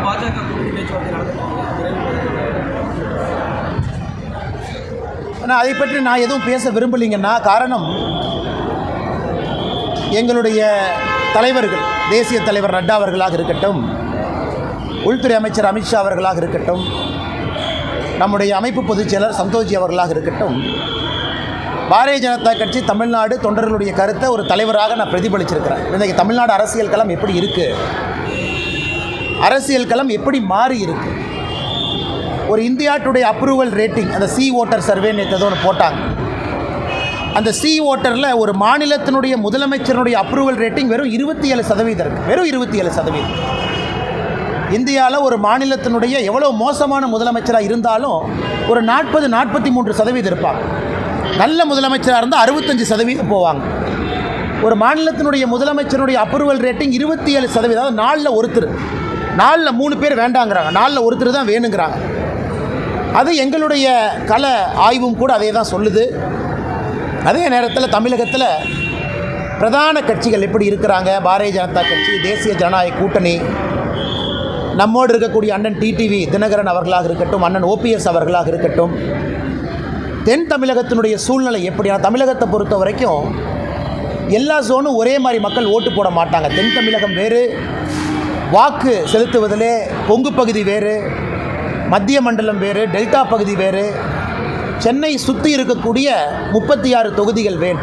பாஜக பேச்சுவார்த்தை ஆனால் அதை பற்றி நான் எதுவும் பேச விரும்பலைங்கன்னா காரணம், எங்களுடைய தலைவர்கள், தேசிய தலைவர் நட்டா அவர்களாக இருக்கட்டும், உள்துறை அமைச்சர் அமித்ஷா அவர்களாக இருக்கட்டும், நம்முடைய அமைப்பு பொதுச் செயலர் சந்தோஷ்ஜி அவர்களாக இருக்கட்டும், பாரதிய ஜனதா கட்சி தமிழ்நாடு தொண்டர்களுடைய கருத்தை ஒரு தலைவராக நான் பிரதிபலிச்சிருக்கிறேன். இன்றைக்கு தமிழ்நாடு அரசியல் களம் எப்படி இருக்குது, அரசியல் களம் எப்படி மாறி இருக்குது. ஒரு இந்தியா டுடே அப்ரூவல் ரேட்டிங், அந்த சி ஓட்டர் சர்வேன்னு ஏதோ ஒன்று போட்டாங்க. அந்த சி ஓட்டரில் ஒரு மாநிலத்தினுடைய முதலமைச்சருடைய அப்ரூவல் ரேட்டிங் வெறும் 27% இருக்குது. வெறும் 27%. இந்தியாவில் ஒரு மாநிலத்தினுடைய எவ்வளோ மோசமான முதலமைச்சராக இருந்தாலும் ஒரு 40-43% இருப்பாங்க. நல்ல முதலமைச்சராக இருந்தால் 65% போவாங்க. ஒரு மாநிலத்தினுடைய முதலமைச்சருடைய அப்ரூவல் ரேட்டிங் 27%. அதாவது 4ல் ஒருத்தர், 4ல் 3 பேர் வேண்டாங்கிறாங்க, 4ல் ஒருத்தர் தான் வேணுங்கிறாங்க. அது எங்களுடைய கள ஆய்வும் கூட அதே தான் சொல்லுது. அதே நேரத்தில் தமிழகத்தில் பிரதான கட்சிகள் எப்படி இருக்கிறாங்க, பாரதிய ஜனதா கட்சி, தேசிய ஜனநாயக கூட்டணி, நம்மோடு இருக்கக்கூடிய அண்ணன் டிடிவி தினகரன் அவர்களாக இருக்கட்டும், அண்ணன் ஓபிஎஸ் அவர்களாக இருக்கட்டும், தென் தமிழகத்தினுடைய சூழ்நிலை எப்படியான, தமிழகத்தை பொறுத்த வரைக்கும் எல்லா ஜோனும் ஒரே மாதிரி மக்கள் ஓட்டு போட மாட்டாங்க. தென் தமிழகம் வேறு, வாக்கு செலுத்துவதிலே கொங்கு பகுதி வேறு, மத்திய மண்டலம் வேறு, டெல்டா பகுதி வேறு, சென்னை சுற்றி இருக்கக்கூடிய 36 தொகுதிகள் வேறு.